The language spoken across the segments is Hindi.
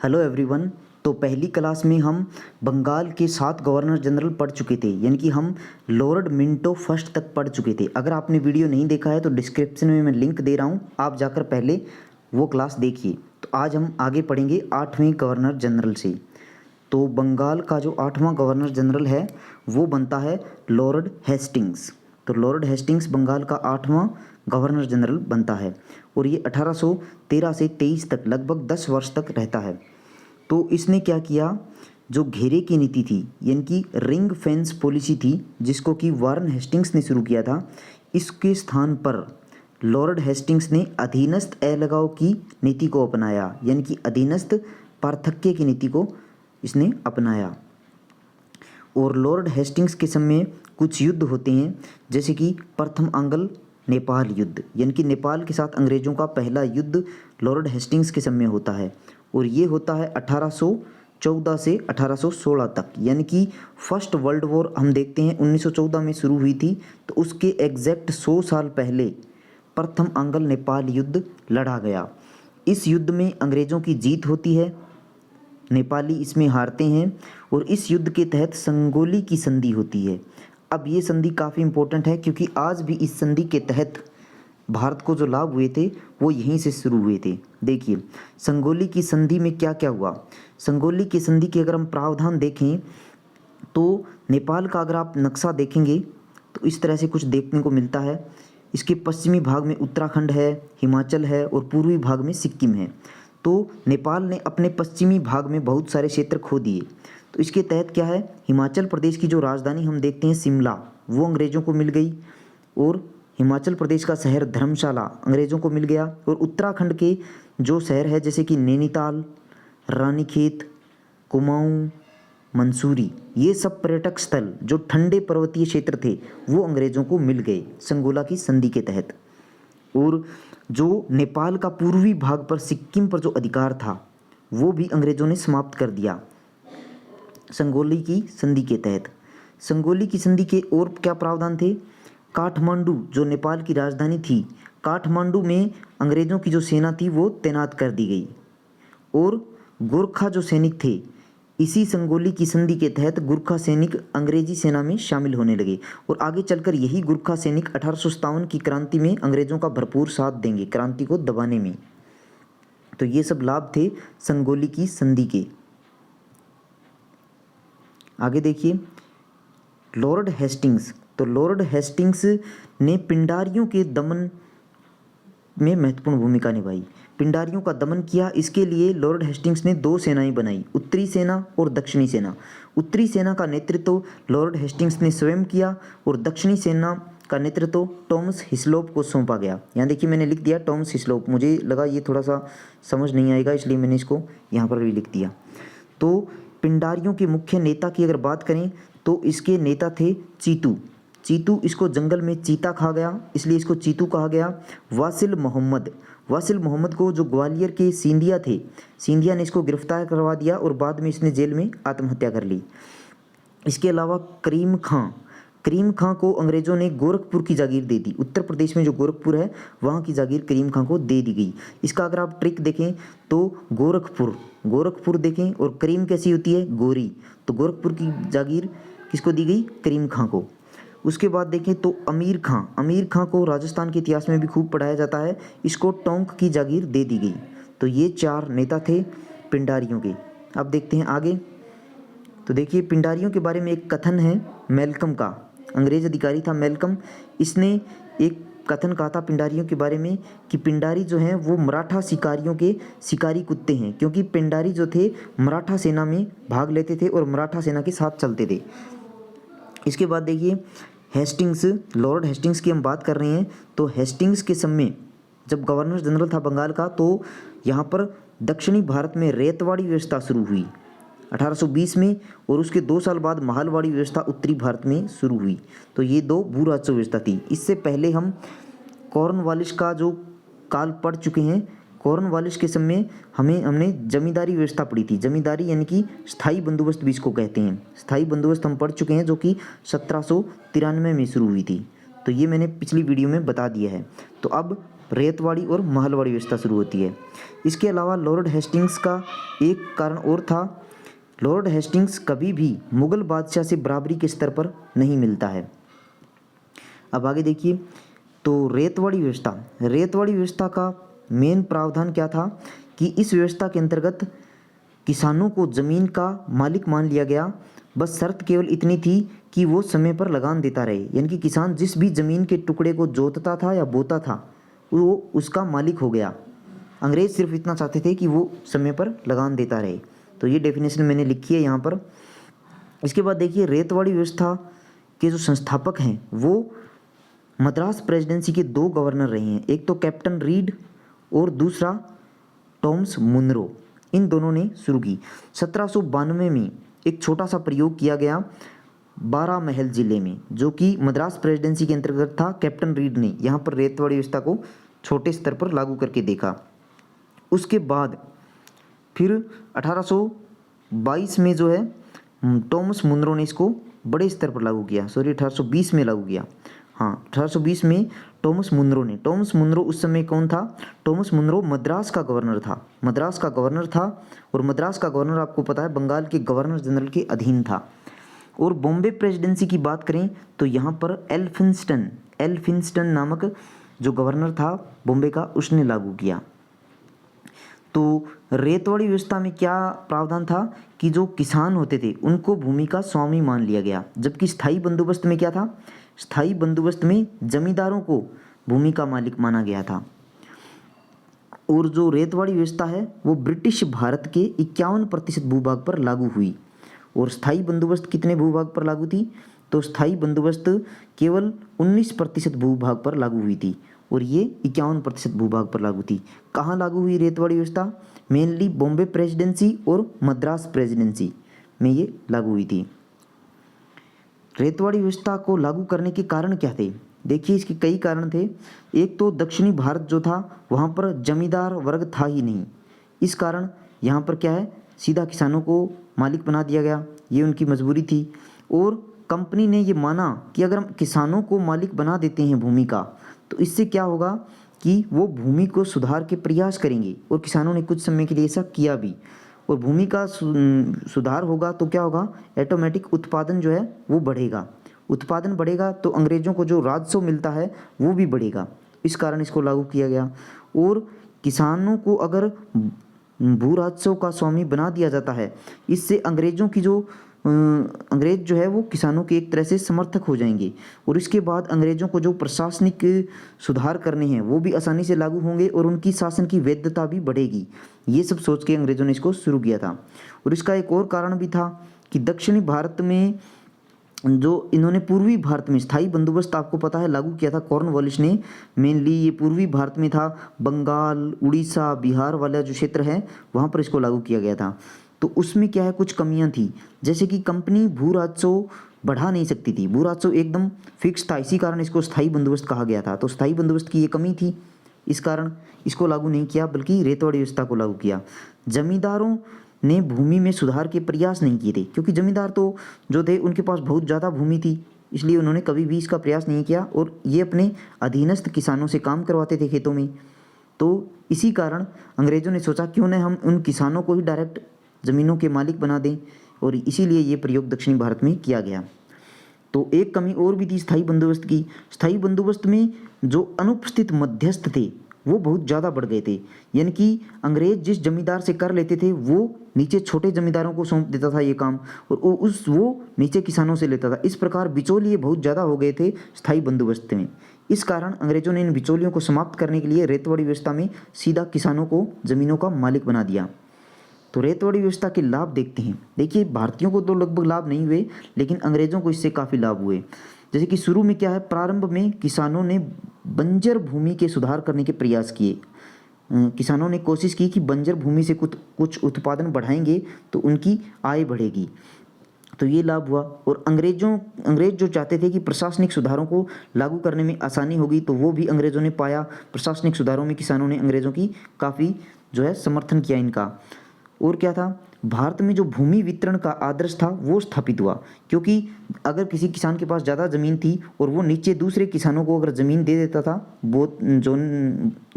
Hello everyone. तो पहली क्लास में हम बंगाल के 7 गवर्नर जनरल पढ़ चुके थे, यानी कि हम लॉर्ड मिंटो फर्स्ट तक पढ़ चुके थे। अगर आपने वीडियो नहीं देखा है तो डिस्क्रिप्शन में मैं लिंक दे रहा हूँ, आप जाकर पहले वो क्लास देखिए। तो आज हम आगे पढ़ेंगे 8वें गवर्नर जनरल से। तो बंगाल का जो 8वां गवर्नर जनरल है वो बनता है लॉर्ड हेस्टिंग्स। तो लॉर्ड हेस्टिंग्स बंगाल का 8वां गवर्नर जनरल बनता है और ये 1813 से 23 तक लगभग 10 वर्ष तक रहता है। तो इसने क्या किया, जो घेरे की नीति थी यानी कि रिंग फेंस पॉलिसी थी जिसको कि वारन हेस्टिंग्स ने शुरू किया था, इसके स्थान पर लॉर्ड हेस्टिंग्स ने अधीनस्थ अलगाव की नीति को अपनाया, यानी कि अधीनस्थ पार्थक्य की नीति को इसने अपनाया। और लॉर्ड हेस्टिंग्स के समय कुछ युद्ध होते हैं, जैसे कि प्रथम आंग्ल नेपाल युद्ध, यानी कि नेपाल के साथ अंग्रेज़ों का पहला युद्ध लॉर्ड हेस्टिंग्स के समय होता है और ये होता है 1814 से 1816 तक, यानी कि फर्स्ट वर्ल्ड वॉर हम देखते हैं 1914 में शुरू हुई थी, तो उसके एग्जैक्ट 100 साल पहले प्रथम आंग्ल नेपाल युद्ध लड़ा गया। इस युद्ध में अंग्रेज़ों की जीत होती है, नेपाली इसमें हारते हैं और इस युद्ध के तहत संगोली की संधि होती है। अब ये संधि काफ़ी इम्पोर्टेंट है क्योंकि आज भी इस संधि के तहत भारत को जो लाभ हुए थे वो यहीं से शुरू हुए थे। देखिए संगोली की संधि में क्या क्या हुआ। संगोली की संधि के अगर हम प्रावधान देखें तो नेपाल का अगर आप नक्शा देखेंगे तो इस तरह से कुछ देखने को मिलता है। इसके पश्चिमी भाग में उत्तराखंड है, हिमाचल है और पूर्वी भाग में सिक्किम है। तो नेपाल ने अपने पश्चिमी भाग में बहुत सारे क्षेत्र खो दिए। तो इसके तहत क्या है, हिमाचल प्रदेश की जो राजधानी हम देखते हैं शिमला, वो अंग्रेज़ों को मिल गई और हिमाचल प्रदेश का शहर धर्मशाला अंग्रेज़ों को मिल गया। और उत्तराखंड के जो शहर है जैसे कि नैनीताल, रानीखेत, कुमाऊं, मंसूरी, ये सब पर्यटक स्थल जो ठंडे पर्वतीय क्षेत्र थे वो अंग्रेज़ों को मिल गए संगोला की संधि के तहत। और जो नेपाल का पूर्वी भाग पर सिक्किम पर जो अधिकार था वो भी अंग्रेज़ों ने समाप्त कर दिया संगोली की संधि के तहत। संगोली की संधि के और क्या प्रावधान थे, काठमांडू जो नेपाल की राजधानी थी, काठमांडू में अंग्रेज़ों की जो सेना थी वो तैनात कर दी गई और गोरखा जो सैनिक थे इसी संगोली की संधि के तहत गोरखा सैनिक अंग्रेजी सेना में शामिल होने लगे और आगे चलकर यही गोरखा सैनिक 1857 की क्रांति में अंग्रेज़ों का भरपूर साथ देंगे क्रांति को दबाने में। तो ये सब लाभ थे संगोली की संधि के। आगे देखिए लॉर्ड हेस्टिंग्स। तो लॉर्ड हेस्टिंग्स ने पिंडारियों के दमन में महत्वपूर्ण भूमिका निभाई, पिंडारियों का दमन किया। इसके लिए लॉर्ड हेस्टिंग्स ने 2 सेनाएं बनाई, उत्तरी सेना और दक्षिणी सेना। उत्तरी सेना का नेतृत्व लॉर्ड हेस्टिंग्स ने स्वयं किया और दक्षिणी सेना का नेतृत्व टॉमस हिस्लॉप को सौंपा गया। यहाँ देखिए मैंने लिख दिया टॉमस हिस्लॉप, मुझे लगा ये थोड़ा सा समझ नहीं आएगा इसलिए मैंने इसको यहाँ पर भी लिख दिया। तो पिंडारियों के मुख्य नेता की अगर बात करें तो इसके नेता थे चीतू। चीतू इसको जंगल में चीता खा गया इसलिए इसको चीतू कहा गया। वासिल मोहम्मद, वासिल मोहम्मद को जो ग्वालियर के सिंधिया थे, सिंधिया ने इसको गिरफ्तार करवा दिया और बाद में इसने जेल में आत्महत्या कर ली। इसके अलावा करीम खां, करीम खां को अंग्रेज़ों ने गोरखपुर की जागीर दे दी। उत्तर प्रदेश में जो गोरखपुर है वहाँ की जागीर करीम खां को दे दी गई। इसका अगर आप ट्रिक देखें तो गोरखपुर, गोरखपुर देखें और करीम कैसी होती है, गोरी, तो गोरखपुर की जागीर किसको दी गई, करीम खां को। उसके बाद देखें तो अमीर खां, अमीर खां को राजस्थान के इतिहास में भी खूब पढ़ाया जाता है, इसको टोंक की जागीर दे दी गई। तो ये 4 नेता थे पिंडारियों के। अब देखते हैं आगे। तो देखिए पिंडारियों के बारे में एक कथन है मेलकम का, अंग्रेज अधिकारी था मेलकम, इसने एक कथन कहा था पिंडारियों के बारे में कि पिंडारी जो हैं वो मराठा शिकारियों के शिकारी कुत्ते हैं, क्योंकि पिंडारी जो थे मराठा सेना में भाग लेते थे और मराठा सेना के साथ चलते थे। इसके बाद देखिए हेस्टिंग्स, लॉर्ड हेस्टिंग्स की हम बात कर रहे हैं। तो हेस्टिंग्स के समय जब गवर्नर जनरल था बंगाल का तो यहाँ पर दक्षिणी भारत में रेतवाड़ी व्यवस्था शुरू हुई 1820 में और उसके 2 साल बाद महालवाड़ी व्यवस्था उत्तरी भारत में शुरू हुई। तो ये 2 भू राजस्व व्यवस्था थी। इससे पहले हम कॉर्नवालिस का जो काल पढ़ चुके हैं। कॉर्नवालिस के समय हमने जमींदारी व्यवस्था पढ़ी थी। जमींदारी यानी कि स्थायी बंदोबस्त भी इसको कहते हैं। स्थायी बंदोबस्त हम पढ़ चुके हैं जो कि 1793 में शुरू हुई थी। तो ये मैंने पिछली वीडियो में बता दिया है। तो अब रेतवाड़ी और महलवाड़ी व्यवस्था शुरू होती है। इसके अलावा लॉर्ड हेस्टिंग्स का एक कारण और था, लॉर्ड हेस्टिंग्स कभी भी मुग़ल बादशाह से बराबरी के स्तर पर नहीं मिलता है। अब आगे देखिए, तो रेतवाड़ी व्यवस्था का मेन प्रावधान क्या था कि इस व्यवस्था के अंतर्गत किसानों को ज़मीन का मालिक मान लिया गया। बस शर्त केवल इतनी थी कि वो समय पर लगान देता रहे, यानी कि किसान जिस भी ज़मीन के टुकड़े को जोतता था या बोता था वो उसका मालिक हो गया। अंग्रेज़ सिर्फ इतना चाहते थे कि वो समय पर लगान देता रहे। तो ये डेफिनेशन मैंने लिखी है यहाँ पर। इसके बाद देखिए, रेतवाड़ी व्यवस्था के जो संस्थापक हैं वो मद्रास प्रेसिडेंसी के 2 गवर्नर रहे हैं, एक तो कैप्टन रीड और दूसरा टॉमस मुनरो। इन दोनों ने शुरू की। 1792 में एक छोटा सा प्रयोग किया गया बारामहल ज़िले में, जो कि मद्रास प्रेसिडेंसी के अंतर्गत था। कैप्टन रीड ने यहाँ पर रेतवाड़ी व्यवस्था को छोटे स्तर पर लागू करके देखा। उसके बाद फिर 1822 में जो है टॉमस मुनरो ने इसको बड़े स्तर पर लागू किया। 1820 में लागू किया। हाँ, 1820 में टॉमस मुनरो उस समय कौन था? टॉमस मुनरो मद्रास का गवर्नर था। और मद्रास का गवर्नर आपको पता है बंगाल के गवर्नर जनरल के अधीन था। और बॉम्बे प्रेसिडेंसी की बात करें तो यहाँ पर एल्फिंस्टन नामक जो गवर्नर था बॉम्बे का, उसने लागू किया। तो रेतवाड़ी व्यवस्था में क्या प्रावधान था कि जो किसान होते थे उनको भूमि का स्वामी मान लिया गया, जबकि स्थायी बंदोबस्त में क्या था? स्थायी बंदोबस्त में जमींदारों को भूमि का मालिक माना गया था। और जो रेतवाड़ी व्यवस्था है वो ब्रिटिश भारत के 51% भूभाग पर लागू हुई। और स्थायी बंदोबस्त कितने भूभाग पर लागू थी? तो स्थायी बंदोबस्त केवल 19% भूभाग पर लागू हुई थी और ये 51% भूभाग पर लागू थी। कहाँ लागू हुई रेतवाड़ी व्यवस्था? मेनली बॉम्बे प्रेसिडेंसी और मद्रास प्रेसिडेंसी में ये लागू हुई थी। रेतवाड़ी व्यवस्था को लागू करने के कारण क्या थे? देखिए, इसके कई कारण थे। एक तो दक्षिणी भारत जो था वहाँ पर जमींदार वर्ग था ही नहीं, इस कारण यहाँ पर क्या है, सीधा किसानों को मालिक बना दिया गया, ये उनकी मजबूरी थी। और कंपनी ने ये माना कि अगर हम किसानों को मालिक बना देते हैं भूमि का, तो इससे क्या होगा कि वो भूमि को सुधार के प्रयास करेंगे। और किसानों ने कुछ समय के लिए ऐसा किया भी। और भूमि का सुधार होगा तो क्या होगा, ऑटोमेटिक उत्पादन जो है वो बढ़ेगा। उत्पादन बढ़ेगा तो अंग्रेज़ों को जो राजस्व मिलता है वो भी बढ़ेगा। इस कारण इसको लागू किया गया। और किसानों को अगर भू राजस्व का स्वामी बना दिया जाता है, इससे अंग्रेज़ों की जो अंग्रेज़ जो है वो किसानों के एक तरह से समर्थक हो जाएंगे। और इसके बाद अंग्रेज़ों को जो प्रशासनिक सुधार करने हैं वो भी आसानी से लागू होंगे और उनकी शासन की वैधता भी बढ़ेगी। ये सब सोच के अंग्रेज़ों ने इसको शुरू किया था। और इसका एक और कारण भी था कि दक्षिणी भारत में जो इन्होंने पूर्वी भारत में स्थायी बंदोबस्त आपको पता है लागू किया था कॉर्नवालिस ने। मेनली ये पूर्वी भारत में था, बंगाल, उड़ीसा, बिहार वाला जो क्षेत्र है वहाँ पर इसको लागू किया गया था। तो उसमें क्या है, कुछ कमियां थी, जैसे कि कंपनी भू राजस्व बढ़ा नहीं सकती थी, भू राजस्व एकदम फिक्स था, इसी कारण इसको स्थायी बंदोबस्त कहा गया था। तो स्थायी बंदोबस्त की ये कमी थी, इस कारण इसको लागू नहीं किया बल्कि रेतवाड़ी व्यवस्था को लागू किया। जमींदारों ने भूमि में सुधार के प्रयास नहीं किए थे, क्योंकि जमींदार तो जो थे उनके पास बहुत ज़्यादा भूमि थी, इसलिए उन्होंने कभी भी इसका प्रयास नहीं किया और ये अपने अधीनस्थ किसानों से काम करवाते थे खेतों में। तो इसी कारण अंग्रेज़ों ने सोचा क्यों न हम उन किसानों को ही डायरेक्ट ज़मीनों के मालिक बना दें, और इसीलिए ये प्रयोग दक्षिणी भारत में किया गया। तो एक कमी और भी थी स्थायी बंदोबस्त की। स्थायी बंदोबस्त में जो अनुपस्थित मध्यस्थ थे वो बहुत ज़्यादा बढ़ गए थे, यानी कि अंग्रेज़ जिस जमींदार से कर लेते थे वो नीचे छोटे जमींदारों को सौंप देता था ये काम, और वो नीचे किसानों से लेता था। इस प्रकार बिचौलिए बहुत ज़्यादा हो गए थे स्थायी बंदोबस्त में। इस कारण अंग्रेज़ों ने इन बिचौलियों को समाप्त करने के लिए रेतवाड़ी व्यवस्था में सीधा किसानों को ज़मीनों का मालिक बना दिया। तो रेतवाड़ी व्यवस्था के लाभ देखते हैं। देखिए, भारतीयों को तो लगभग लाभ नहीं हुए, लेकिन अंग्रेज़ों को इससे काफ़ी लाभ हुए। जैसे कि शुरू में क्या है, प्रारंभ में किसानों ने बंजर भूमि के सुधार करने के प्रयास किए। किसानों ने कोशिश की कि बंजर भूमि से कुछ उत्पादन बढ़ाएंगे तो उनकी आय बढ़ेगी, तो ये लाभ हुआ। और अंग्रेज़ जो चाहते थे कि प्रशासनिक सुधारों को लागू करने में आसानी होगी, तो वो भी अंग्रेज़ों ने पाया। प्रशासनिक सुधारों में किसानों ने अंग्रेज़ों की काफ़ी जो है समर्थन किया इनका। और क्या था, भारत में जो भूमि वितरण का आदर्श था वो स्थापित हुआ, क्योंकि अगर किसी किसान के पास ज़्यादा ज़मीन थी और वो नीचे दूसरे किसानों को अगर ज़मीन दे देता था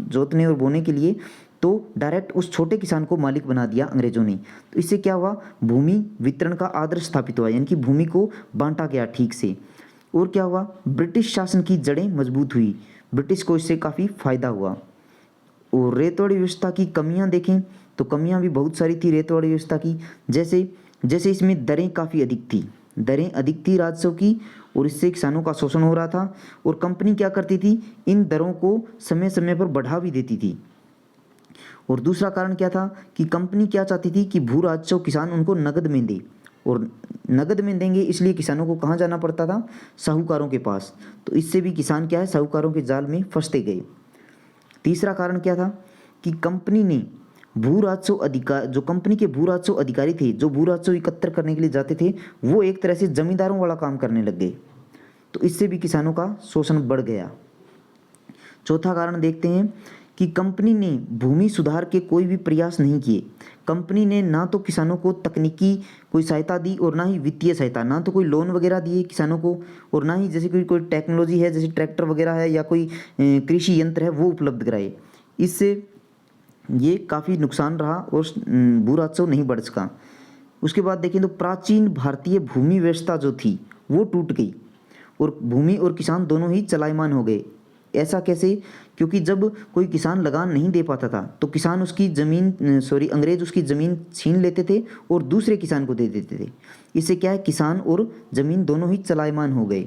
जोतने और बोने के लिए, तो डायरेक्ट उस छोटे किसान को मालिक बना दिया अंग्रेज़ों ने। तो इससे क्या हुआ, भूमि वितरण का आदर्श स्थापित हुआ, यानी कि भूमि को बांटा गया ठीक से। और क्या हुआ, ब्रिटिश शासन की जड़ें मजबूत हुई, ब्रिटिश को इससे काफ़ी फायदा हुआ। और रेतवाड़ी व्यवस्था की कमियां देखें तो कमियां भी बहुत सारी थी रेतवाड़ी व्यवस्था की, जैसे इसमें दरें काफ़ी अधिक थी राजस्व की, और इससे किसानों का शोषण हो रहा था। और कंपनी क्या करती थी, इन दरों को समय समय पर बढ़ा भी देती थी। और दूसरा कारण क्या था कि कंपनी क्या चाहती थी कि भू राजस्व किसान उनको नगद में दे, और नगद में देंगे इसलिए किसानों को कहाँ जाना पड़ता था, साहूकारों के पास। तो इससे भी किसान क्या है, साहूकारों के जाल में फंसते गए। तीसरा कारण क्या था कि कंपनी ने भू राजस्व अधिकार, जो कंपनी के भू राजस्व अधिकारी थे, जो भू राजस्व एकत्र करने के लिए जाते थे, वो एक तरह से जमींदारों वाला काम करने लग गए। तो इससे भी किसानों का शोषण बढ़ गया। चौथा कारण देखते हैं कि कंपनी ने भूमि सुधार के कोई भी प्रयास नहीं किए। कंपनी ने ना तो किसानों को तकनीकी कोई सहायता दी और ना ही वित्तीय सहायता, ना तो कोई लोन वगैरह दिए किसानों को, और ना ही जैसे कोई टेक्नोलॉजी है, जैसे ट्रैक्टर वगैरह है या कोई कृषि यंत्र है, वो उपलब्ध कराए। इससे ये काफ़ी नुकसान रहा और भू राजस्व नहीं बढ़ सका। उसके बाद देखें तो प्राचीन भारतीय भूमि व्यवस्था जो थी वो टूट गई, और भूमि और किसान दोनों ही चलायमान हो गए। ऐसा कैसे, क्योंकि जब कोई किसान लगान नहीं दे पाता था तो किसान उसकी ज़मीन अंग्रेज उसकी ज़मीन छीन लेते थे और दूसरे किसान को दे देते थे। इससे क्या है, किसान और ज़मीन दोनों ही चलायमान हो गए।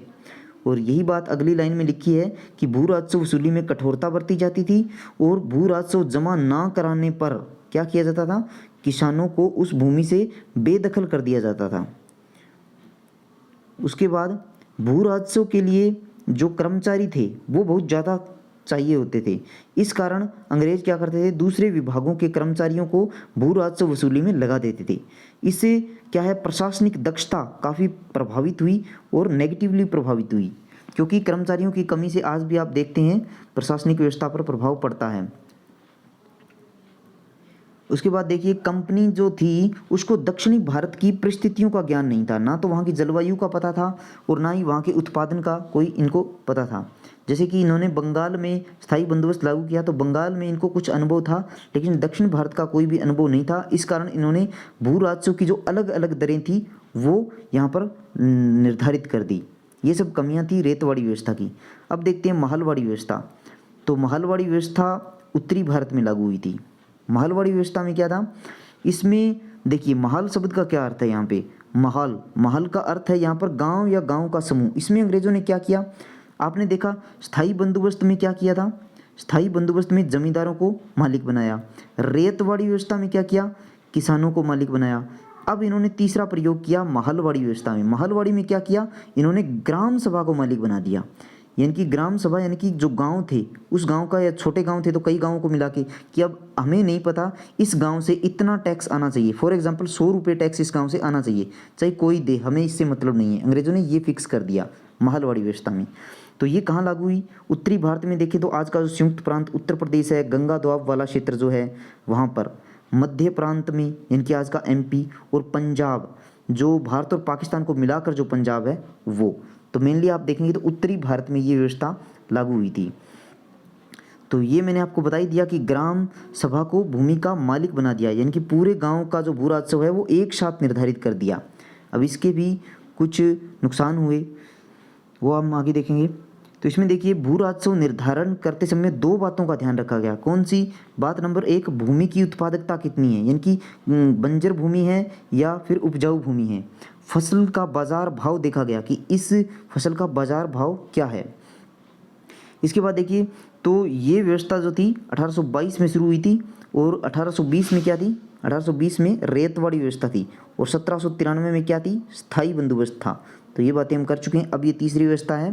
और यही बात अगली लाइन में लिखी है कि भू राजस्व वसूली में कठोरता बरती जाती थी, और भू राजस्व जमा ना कराने पर क्या किया जाता था, किसानों को उस भूमि से बेदखल कर दिया जाता था। उसके बाद भू राजस्व के लिए जो कर्मचारी थे वो बहुत ज़्यादा चाहिए होते थे। इस कारण अंग्रेज क्या करते थे, दूसरे विभागों के कर्मचारियों को भू राजस्व वसूली में लगा देते थे। इससे क्या है, प्रशासनिक दक्षता काफ़ी प्रभावित हुई और नेगेटिवली प्रभावित हुई, क्योंकि कर्मचारियों की कमी से आज भी आप देखते हैं प्रशासनिक व्यवस्था पर प्रभाव पड़ता है। उसके बाद देखिए, कंपनी जो थी उसको दक्षिणी भारत की परिस्थितियों का ज्ञान नहीं था, ना तो वहाँ की जलवायु का पता था और ना ही वहाँ के उत्पादन का कोई इनको पता था। जैसे कि इन्होंने बंगाल में स्थायी बंदोबस्त लागू किया तो बंगाल में इनको कुछ अनुभव था, लेकिन दक्षिण भारत का कोई भी अनुभव नहीं था। इस कारण इन्होंने भू राजस्व की जो अलग अलग दरें थी वो यहाँ पर निर्धारित कर दी। ये सब कमियाँ थी रेतवाड़ी व्यवस्था की। अब देखते हैं महलवाड़ी व्यवस्था। तो महलवाड़ी व्यवस्था उत्तरी भारत में लागू हुई थी। महलवाड़ी व्यवस्था में क्या था, इसमें देखिए महल शब्द का क्या अर्थ है, यहाँ पे महल का अर्थ है यहाँ पर गांव या गांव का समूह। इसमें अंग्रेजों ने क्या किया, आपने देखा स्थायी बंदोबस्त में क्या किया था, स्थायी बंदोबस्त में जमींदारों को मालिक बनाया। रेतवाड़ी व्यवस्था में क्या किया, किसानों को मालिक बनाया। अब इन्होंने तीसरा प्रयोग किया महलवाड़ी व्यवस्था में। महलवाड़ी में क्या किया, इन्होंने ग्राम सभा को मालिक बना दिया। यानी कि ग्राम सभा यानी कि जो गांव थे, उस गांव का या छोटे गांव थे तो कई गांवों को मिला के कि अब हमें नहीं पता इस गांव से इतना टैक्स आना चाहिए, फॉर एग्जांपल 100 रुपये टैक्स इस गांव से आना चाहिए, चाहे कोई दे, हमें इससे मतलब नहीं है। अंग्रेजों ने ये फिक्स कर दिया महलवाड़ी व्यवस्था में। तो ये कहाँ लागू हुई, उत्तरी भारत में देखें तो आज का जो संयुक्त प्रांत उत्तर प्रदेश है, गंगा दोआब वाला क्षेत्र जो है वहाँ पर, मध्य प्रांत में यानी कि आज का MP, और पंजाब जो भारत और पाकिस्तान को मिलाकर जो पंजाब है वो। तो मेनली आप देखेंगे तो उत्तरी भारत में ये व्यवस्था लागू हुई थी। तो ये मैंने आपको बता ही दिया कि ग्राम सभा को भूमि का मालिक बना दिया, यानी कि पूरे गांव का जो भू राजस्व है वो एक साथ निर्धारित कर दिया। अब इसके भी कुछ नुकसान हुए, वो हम आगे देखेंगे। तो इसमें देखिए भू राजस्व निर्धारण करते समय 2 बातों का ध्यान रखा गया। कौन सी बात, नंबर 1 भूमि की उत्पादकता कितनी है, यानी कि बंजर भूमि है या फिर उपजाऊ भूमि है। फसल का बाजार भाव देखा गया कि इस फसल का बाजार भाव क्या है। इसके बाद देखिए तो ये व्यवस्था जो थी 1822 में शुरू हुई थी, और 1820 में क्या थी, 1820 में रेतवाड़ी व्यवस्था थी, और 1793 में क्या थी, स्थायी बंदोबस्त था। तो ये बातें हम कर चुके हैं। अब ये तीसरी व्यवस्था है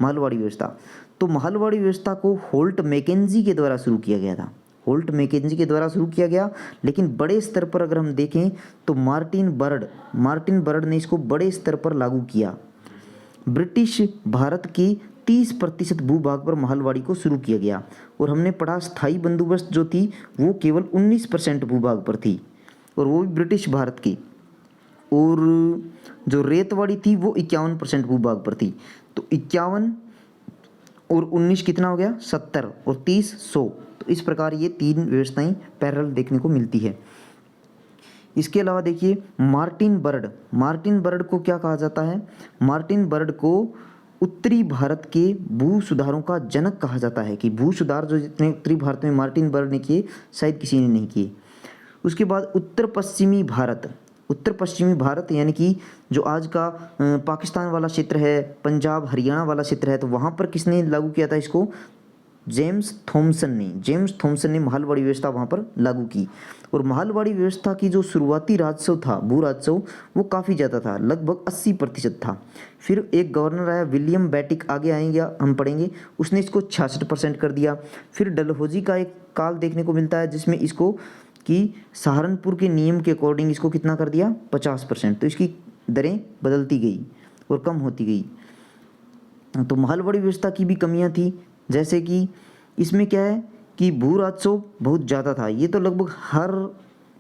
महलवाड़ी व्यवस्था। तो महलवाड़ी व्यवस्था को होल्ट मैकेंजी के द्वारा शुरू किया गया था, होल्ट मैकेंजी के द्वारा शुरू किया गया। लेकिन बड़े स्तर पर अगर हम देखें तो मार्टिन बर्ड ने इसको बड़े स्तर पर लागू किया। ब्रिटिश भारत की 30% भूभाग पर महलवाड़ी को शुरू किया गया, और हमने पढ़ा स्थायी बंदोबस्त जो थी वो केवल 19% भूभाग पर थी, और वो भी ब्रिटिश भारत की। और जो रेतवाड़ी थी वो 51% भूभाग पर थी। तो 51 और 19 कितना हो गया 70 और 30 100। तो इस प्रकार ये तीन व्यवस्थाएं पैरेलल देखने को मिलती है। इसके अलावा देखिए मार्टिन बर्ड को क्या कहा जाता है? मार्टिन बर्ड को उत्तरी भारत के भू सुधारों का जनक कहा जाता है कि भू सुधार जो जितने उत्तरी भारत में मार्टिन बर्ड ने किए शायद किसी ने नहीं किए। उसके बाद उत्तर पश्चिमी भारत यानी कि जो आज का पाकिस्तान वाला क्षेत्र है, पंजाब हरियाणा वाला क्षेत्र है, तो वहाँ पर किसने लागू किया था इसको? जेम्स थॉमसन ने महलवाड़ी व्यवस्था वहाँ पर लागू की। और महलवाड़ी व्यवस्था की जो शुरुआती राजस्व था, भू राजस्व, वो काफ़ी ज़्यादा था, लगभग 80% था। फिर एक गवर्नर आया विलियम बैटिक, आगे आएंगे हम पढ़ेंगे, उसने इसको 66% कर दिया। फिर डलहौजी का एक काल देखने को मिलता है जिसमें इसको कि सहारनपुर के नियम के अकॉर्डिंग इसको कितना कर दिया 50%। तो इसकी दरें बदलती गई और कम होती गई। तो महलवाड़ी व्यवस्था की भी कमियां थी, जैसे कि इसमें क्या है कि भू राजस्व बहुत ज़्यादा था। ये तो लगभग हर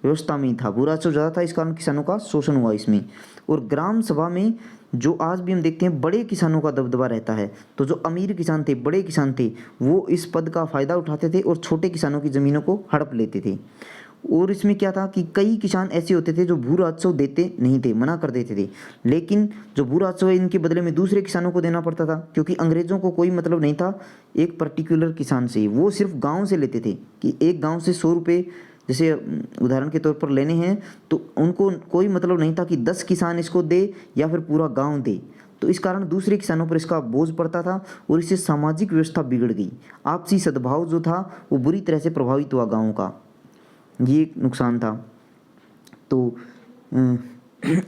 व्यवस्था में ही था, भू राजस्व ज़्यादा था, इस कारण किसानों का शोषण हुआ इसमें। और ग्राम सभा में जो आज भी हम देखते हैं बड़े किसानों का दबदबा रहता है। तो जो अमीर किसान थे, बड़े किसान थे, वो इस पद का फ़ायदा उठाते थे और छोटे किसानों की ज़मीनों को हड़प लेते थे। और इसमें क्या था कि कई किसान ऐसे होते थे जो भू राजस्व देते नहीं थे, मना कर देते थे, लेकिन जो भू राजस्व है इनके बदले में दूसरे किसानों को देना पड़ता था, क्योंकि अंग्रेज़ों को कोई मतलब नहीं था एक पर्टिकुलर किसान से। वो सिर्फ गांव से लेते थे कि एक गांव से 100 रुपये जैसे उदाहरण के तौर पर लेने हैं, तो उनको कोई मतलब नहीं था कि 10 किसान इसको दे या फिर पूरा गाँव दे। तो इस कारण दूसरे किसानों पर इसका बोझ पड़ता था और इससे सामाजिक व्यवस्था बिगड़ गई। आपसी सद्भाव जो था वो बुरी तरह से प्रभावित हुआ गाँव का, ये एक नुकसान था। तो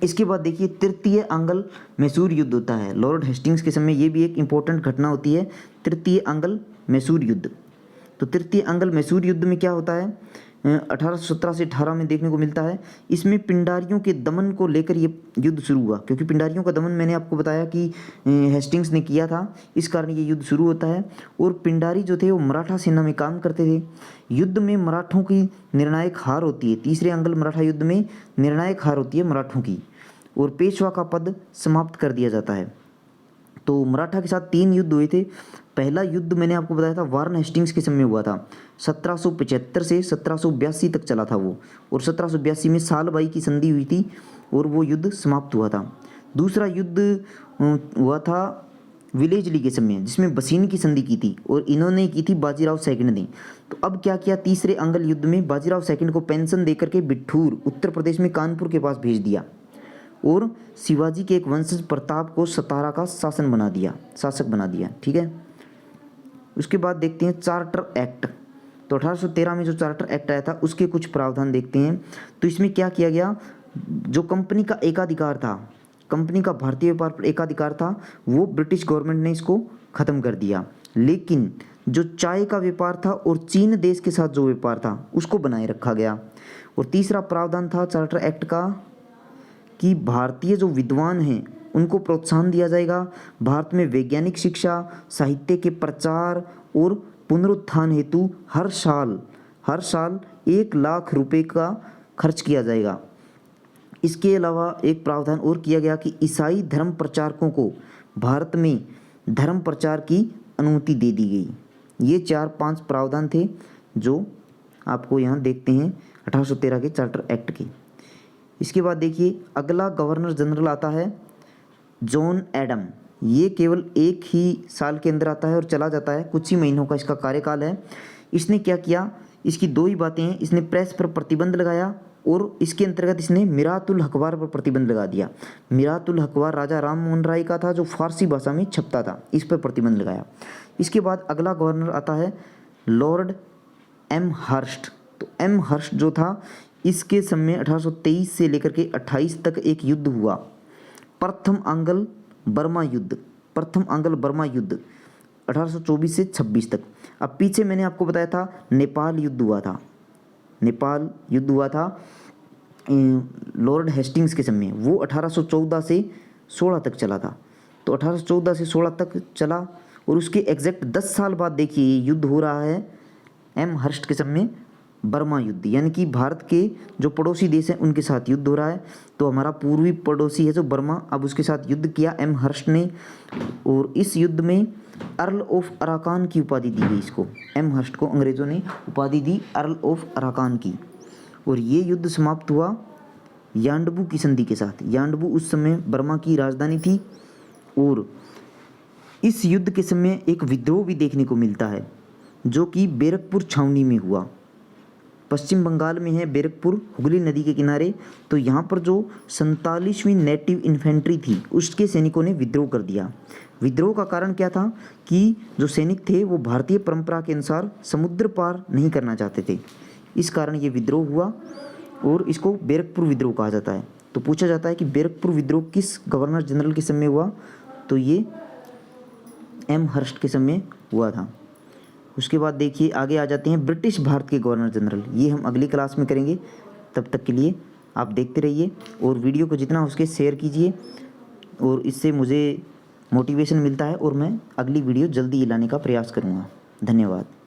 इसके बाद देखिए तृतीय आंग्ल मैसूर युद्ध होता है लॉर्ड हेस्टिंग्स के समय। ये भी एक इम्पोर्टेंट घटना होती है, तृतीय आंग्ल मैसूर युद्ध। तो तृतीय आंग्ल मैसूर युद्ध में क्या होता है? 1817 से 18 में देखने को मिलता है। इसमें पिंडारियों के दमन को लेकर ये युद्ध शुरू हुआ, क्योंकि पिंडारियों का दमन मैंने आपको बताया कि हेस्टिंग्स ने किया था, इस कारण ये युद्ध शुरू होता है। और पिंडारी जो थे वो मराठा सेना में काम करते थे। युद्ध में मराठों की निर्णायक हार होती है, तीसरे आंग्ल मराठा युद्ध में निर्णायक हार होती है मराठों की, और पेशवा का पद समाप्त कर दिया जाता है। तो मराठा के साथ 3 युद्ध हुए थे। पहला युद्ध मैंने आपको बताया था वारन हेस्टिंग्स के समय हुआ था, 1775 से 1782 तक चला था वो, और 1782 में सालबाई की संधि हुई थी और वो युद्ध समाप्त हुआ था। दूसरा युद्ध हुआ था विलेजली के समय, जिसमें बसीन की संधि की थी और इन्होंने की थी बाजीराव सेकंड ने। तो अब क्या किया, तीसरे आंग्ल युद्ध में बाजीराव सेकंड को पेंशन देकर के बिठूर उत्तर प्रदेश में कानपुर के पास भेज दिया और शिवाजी के एक वंशज प्रताप को सतारा का शासक बना दिया। ठीक है, उसके बाद देखते हैं चार्टर एक्ट। तो 1813 में जो चार्टर एक्ट आया था उसके कुछ प्रावधान देखते हैं। तो इसमें क्या किया गया, जो कंपनी का एकाधिकार था, कंपनी का भारतीय व्यापार पर एकाधिकार था, वो ब्रिटिश गवर्नमेंट ने इसको ख़त्म कर दिया। लेकिन जो चाय का व्यापार था और चीन देश के साथ जो व्यापार था उसको बनाए रखा गया। और तीसरा प्रावधान था चार्टर एक्ट का कि भारतीय जो विद्वान हैं उनको प्रोत्साहन दिया जाएगा। भारत में वैज्ञानिक शिक्षा, साहित्य के प्रचार और पुनरुत्थान हेतु हर साल 1 लाख रुपए का खर्च किया जाएगा। इसके अलावा एक प्रावधान और किया गया कि ईसाई धर्म प्रचारकों को भारत में धर्म प्रचार की अनुमति दे दी गई। ये 4-5 प्रावधान थे जो आपको यहाँ देखते हैं 1813 के चार्टर एक्ट के। इसके बाद देखिए अगला गवर्नर जनरल आता है जॉन एडम। ये केवल 1 ही साल के अंदर आता है और चला जाता है, कुछ ही महीनों का इसका कार्यकाल है। इसने क्या किया, इसकी 2 ही बातें हैं, इसने प्रेस पर प्रतिबंध लगाया और इसके अंतर्गत इसने मिरातुल अखबार पर प्रतिबंध लगा दिया। मिरातुल अखबार राजा राम मोहन राय का था जो फारसी भाषा में छपता था, इस पर प्रतिबंध लगाया। इसके बाद अगला गवर्नर आता है लॉर्ड एम हर्स्ट। तो एम हर्स्ट जो था इसके समय 1823 से लेकर के 28 तक एक युद्ध हुआ, प्रथम आंग्ल बर्मा युद्ध 1824 से 26 तक। अब पीछे मैंने आपको बताया था नेपाल युद्ध हुआ था लॉर्ड हेस्टिंग्स के समय, वो 1814 से 16 तक चला था। तो 1814 से 16 तक चला और उसके एग्जैक्ट 10 साल बाद देखिए युद्ध हो रहा है एम हर्स्ट के समय बर्मा युद्ध, यानी कि भारत के जो पड़ोसी देश हैं उनके साथ युद्ध हो रहा है। तो हमारा पूर्वी पड़ोसी है जो बर्मा, अब उसके साथ युद्ध किया एम हर्स्ट ने, और इस युद्ध में अर्ल ऑफ अराकान की उपाधि दी गई इसको। एम हर्स्ट को अंग्रेज़ों ने उपाधि दी अर्ल ऑफ अराकान की। और ये युद्ध समाप्त हुआ यांडबू की संधि के साथ। यांडबू उस समय बर्मा की राजधानी थी। और इस युद्ध के समय एक विद्रोह भी देखने को मिलता है जो कि बैरकपुर छावनी में हुआ। पश्चिम बंगाल में है बैरकपुर, हुगली नदी के किनारे। तो यहाँ पर जो 47वीं नेटिव इन्फेंट्री थी उसके सैनिकों ने विद्रोह कर दिया। विद्रोह का कारण क्या था कि जो सैनिक थे वो भारतीय परंपरा के अनुसार समुद्र पार नहीं करना चाहते थे। इस कारण ये विद्रोह हुआ और इसको बैरकपुर विद्रोह कहा जाता है। तो पूछा जाता है कि बैरकपुर विद्रोह किस गवर्नर जनरल के समय हुआ, तो ये एम हर्स्ट के समय हुआ था। उसके बाद देखिए आगे आ जाते हैं ब्रिटिश भारत के गवर्नर जनरल। ये हम अगली क्लास में करेंगे। तब तक के लिए आप देखते रहिए और वीडियो को जितना हो सके शेयर कीजिए, और इससे मुझे मोटिवेशन मिलता है और मैं अगली वीडियो जल्दी ही लाने का प्रयास करूँगा। धन्यवाद।